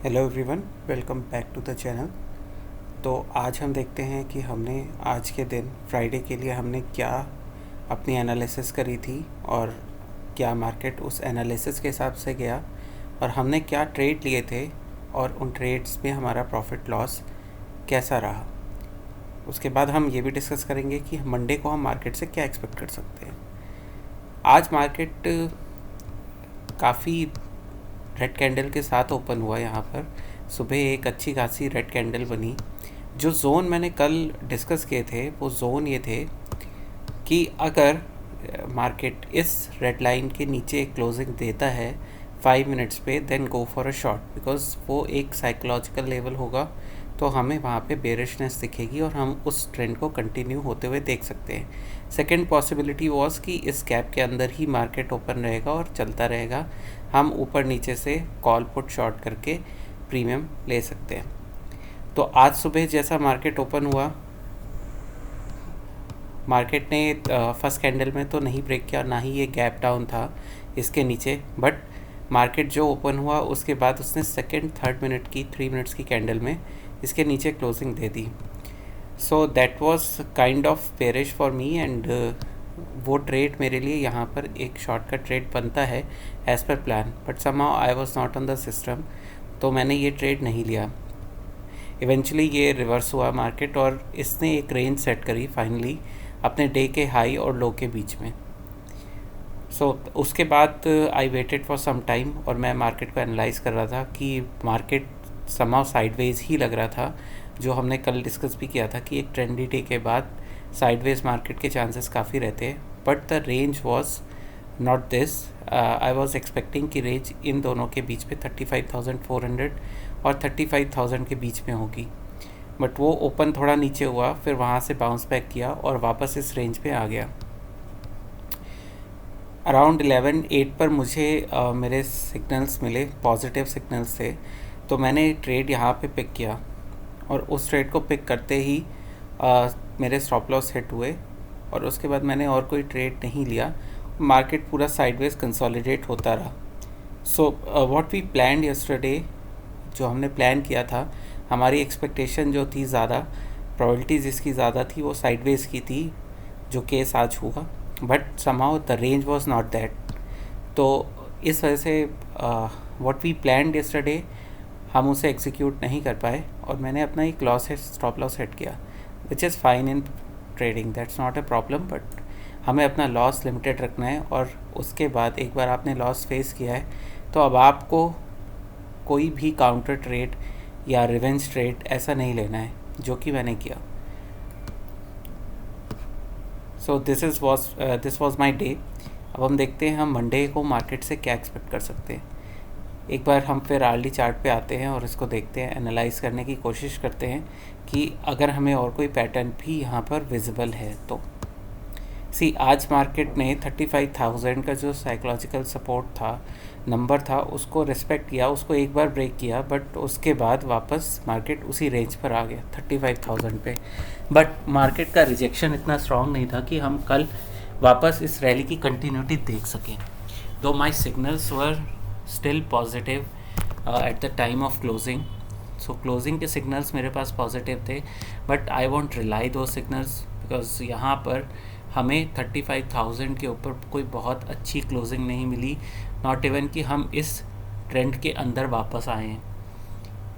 Hello everyone, welcome back to the channel. तो आज हम देखते हैं कि हमने आज के दिन फ्राइडे के लिए हमने क्या अपनी एनालिसिस करी थी और क्या मार्केट उस एनालिसिस के हिसाब से गया और हमने क्या ट्रेड लिए थे और उन ट्रेड्स में हमारा प्रॉफिट लॉस कैसा रहा। उसके बाद हम ये भी डिस्कस करेंगे कि मंडे को हम मार्केट से क्या एक्सपेक्ट कर सकते हैं। आज मार्केट काफ़ी रेड कैंडल के साथ ओपन हुआ। यहाँ पर सुबह एक अच्छी खासी रेड कैंडल बनी। जो जोन मैंने कल डिस्कस किए थे वो जोन ये थे कि अगर मार्केट इस रेड लाइन के नीचे क्लोजिंग देता है 5 मिनट्स पे, then go for a short, because वो एक साइकोलॉजिकल लेवल होगा। तो हमें वहाँ पे बेरिशनेस दिखेगी और हम उस ट्रेंड को कंटिन्यू होते हुए देख सकते हैं। सेकेंड पॉसिबिलिटी वॉज कि इस गैप के अंदर ही मार्केट ओपन रहेगा और चलता रहेगा। हम ऊपर नीचे से कॉल पुट शॉर्ट करके प्रीमियम ले सकते हैं। तो आज सुबह जैसा मार्केट ओपन हुआ, मार्केट ने फर्स्ट कैंडल में तो नहीं ब्रेक किया, ना ही ये गैप डाउन था इसके नीचे, बट मार्केट जो ओपन हुआ उसके बाद उसने सेकेंड थर्ड मिनट की 3 मिनट्स की कैंडल में इसके नीचे closing they the. So that was kind of bearish for me and वो ट्रेड मेरे लिए यहाँ पर एक शॉर्ट का ट्रेड बनता है as per plan, but somehow I was not on the system, तो मैंने ये ट्रेड नहीं लिया। इवेंचुअली ये रिवर्स हुआ मार्केट और इसने एक रेंज सेट करी फाइनली अपने डे के हाई और लो के बीच में। उसके बाद I waited for some time और मैं मार्केट को एनालाइज कर रहा था कि मार्केट समहाउ साइडवेज ही लग रहा था। जो हमने कल डिस्कस भी किया था कि एक ट्रेंडी डे के बाद साइडवेज मार्केट के चांसेस काफ़ी रहते हैं, but the range was not this. I was expecting कि रेंज इन दोनों के बीच में 35,400 और 35,000 के बीच में होगी, बट वो ओपन थोड़ा नीचे हुआ, फिर वहाँ से बाउंस बैक किया और वापस इस रेंज पे आ गया। अराउंड 11:08 पर मुझे मेरे सिग्नल्स मिले, पॉजिटिव सिग्नल्स थे, तो मैंने ट्रेड यहाँ पे पिक किया और उस ट्रेड को पिक करते ही मेरे स्टॉप लॉस हिट हुए और उसके बाद मैंने और कोई ट्रेड नहीं लिया। मार्केट पूरा साइडवेज कंसोलिडेट होता रहा। So what we planned yesterday, जो हमने प्लान किया था, हमारी एक्सपेक्टेशन जो थी ज़्यादा, प्रोबेबिलिटी जिसकी ज़्यादा थी वो साइडवेज की थी, जो केस आज हुआ, but somehow the range was not that. तो इस वजह से व्हाट वी प्लान्ड यस्टरडे हम उसे एग्जीक्यूट नहीं कर पाए और मैंने अपना एक स्टॉप लॉस सेट किया, which is fine in trading, that's not a problem, but हमें अपना लॉस लिमिटेड रखना है। और उसके बाद एक बार आपने लॉस फेस किया है तो अब आपको कोई भी काउंटर ट्रेड या रिवेंज ट्रेड ऐसा नहीं लेना है, जो कि मैंने किया। So this was my day. अब हम देखते हैं हम मंडे को मार्केट से क्या एक्सपेक्ट कर सकते हैं। एक बार हम फिर आरडी चार्ट पे आते हैं और इसको देखते हैं, एनालाइज करने की कोशिश करते हैं कि अगर हमें और कोई पैटर्न भी यहाँ पर विजिबल है तो। आज मार्केट ने 35,000 का जो साइकोलॉजिकल सपोर्ट था, नंबर था, उसको रिस्पेक्ट किया, उसको एक बार ब्रेक किया, बट उसके बाद वापस मार्केट उसी रेंज पर आ गया 35,000 पे। बट मार्केट का रिजेक्शन इतना स्ट्रॉन्ग नहीं था कि हम कल वापस इस रैली की कंटिन्यूटी देख सकें। Though my signals were still positive at the time of closing. So closing के सिग्नल्स मेरे पास पॉजिटिव थे, but I won't rely though signals, because यहाँ पर हमें 35,000 के ऊपर कोई बहुत अच्छी क्लोजिंग नहीं मिली, नॉट इवन कि हम इस ट्रेंड के अंदर वापस आए हैं।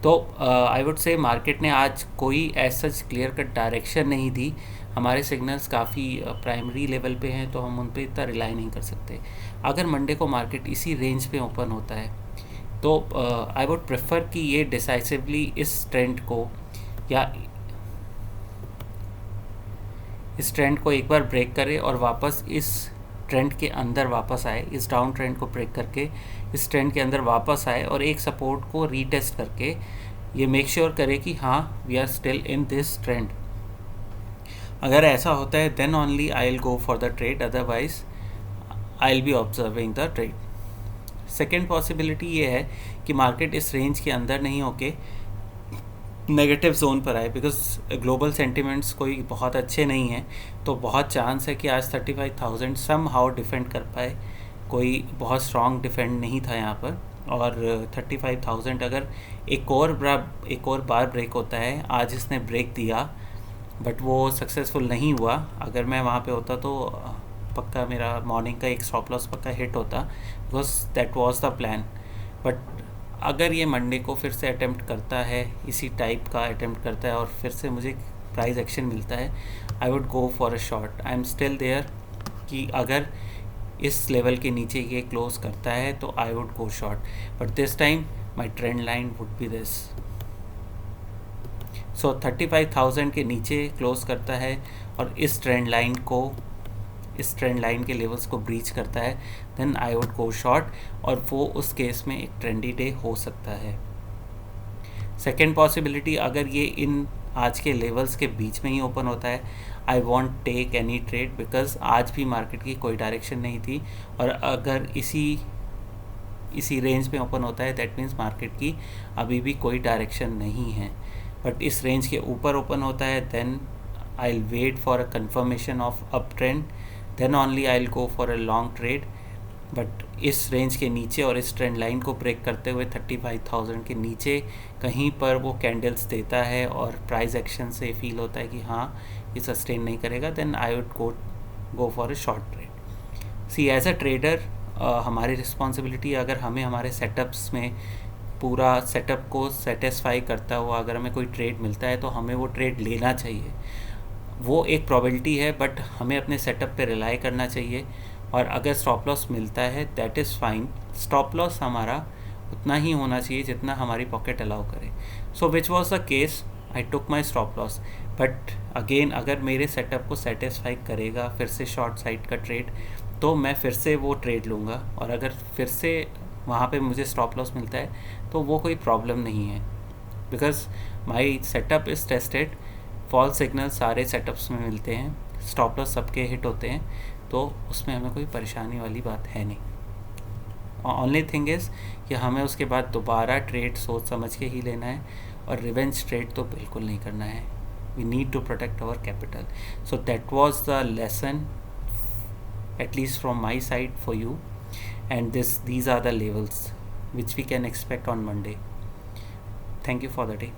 तो आई वुड से मार्केट ने आज कोई ऐसा क्लियर कट डायरेक्शन नहीं दी। हमारे सिग्नल्स काफ़ी प्राइमरी लेवल पे हैं, तो हम उन पर इतना रिलाई नहीं कर सकते। अगर मंडे को मार्केट इसी रेंज पे ओपन होता है तो आई वुड प्रेफर कि ये डिसाइसिवली इस ट्रेंड को या इस ट्रेंड को एक बार ब्रेक करे और वापस इस ट्रेंड के अंदर वापस आए, इस डाउन ट्रेंड को ब्रेक करके इस ट्रेंड के अंदर वापस आए और एक सपोर्ट को रीटेस्ट करके ये मेक श्योर करे कि हाँ we are still in this trend. अगर ऐसा होता है then only I will go for the trade, otherwise I will be observing the trade. Second possibility ये है कि मार्केट इस रेंज के अंदर नहीं होके नेगेटिव जोन पर आए, बिकॉज ग्लोबल सेंटिमेंट्स कोई बहुत अच्छे नहीं हैं, तो बहुत चांस है कि आज 35,000 सम हाउ डिफेंड कर पाए। कोई बहुत स्ट्रॉन्ग डिफेंड नहीं था यहाँ पर, और 35,000 अगर एक और बार ब्रेक होता है, आज इसने ब्रेक दिया बट वो सक्सेसफुल नहीं हुआ, अगर मैं वहाँ पे होता तो पक्का मेरा मॉर्निंग का एक स्टॉप लॉस पक्का हिट होता, because that was the plan. But अगर ये मंडे को फिर से अटेम्प्ट करता है, इसी टाइप का अटेम्प्ट करता है और फिर से मुझे प्राइस एक्शन मिलता है, I would go for a short. I am still there कि अगर इस लेवल के नीचे ये क्लोज करता है तो I would go short, but this time my trend line would be this. So 35,000 के नीचे क्लोज करता है और इस ट्रेंड लाइन के लेवल्स को ब्रीच करता है, then I would go short, और वो उस केस में एक ट्रेंडी डे हो सकता है। सेकेंड पॉसिबिलिटी, अगर ये इन आज के लेवल्स के बीच में ही ओपन होता है, I won't take any trade, because आज भी मार्केट की कोई डायरेक्शन नहीं थी, और अगर इसी रेंज में ओपन होता है दैट मीन्स मार्केट की अभी भी कोई डायरेक्शन नहीं है। बट इस रेंज के ऊपर ओपन होता है, then I will wait for a confirmation of up trend, then only I will go for a long trade. But इस रेंज के नीचे और इस ट्रेंड लाइन को ब्रेक करते हुए 35,000 के नीचे कहीं पर वो कैंडल्स देता है और प्राइस एक्शन से फील होता है कि हाँ ये सस्टेन नहीं करेगा, then I would go for a short trade. See as a trader हमारी रिस्पॉन्सिबिलिटी, अगर हमें हमारे सेटअप्स में पूरा सेटअप को सेटिस्फाई करता हुआ अगर हमें कोई ट्रेड मिलता है तो हमें वो ट्रेड लेना चाहिए। वो एक प्रॉबिलिटी है, बट हमें अपने सेटअप पे रिलाई करना चाहिए, और अगर स्टॉप लॉस मिलता है that is fine. Stop loss हमारा उतना ही होना चाहिए जितना हमारी पॉकेट अलाउ करे। So which was the case, I took my stop loss, but again अगर मेरे सेटअप को सेटिस्फाई करेगा फिर से शॉर्ट साइड का ट्रेड, तो मैं फिर से वो ट्रेड लूँगा, और अगर फिर से वहाँ पे मुझे स्टॉप लॉस मिलता है तो वो कोई प्रॉब्लम नहीं है, because my setup is tested. False signal सारे सेटअप्स में मिलते हैं, स्टॉप लॉस सबके हिट होते हैं, तो उसमें हमें कोई परेशानी वाली बात है नहीं। ओनली थिंग इज़ कि हमें उसके बाद दोबारा ट्रेड सोच समझ के ही लेना है, और रिवेंज ट्रेड तो बिल्कुल नहीं करना है। We need to protect our capital. So that was the lesson, at least from my side for you, and these are the levels which we can expect on Monday. Thank you for the day.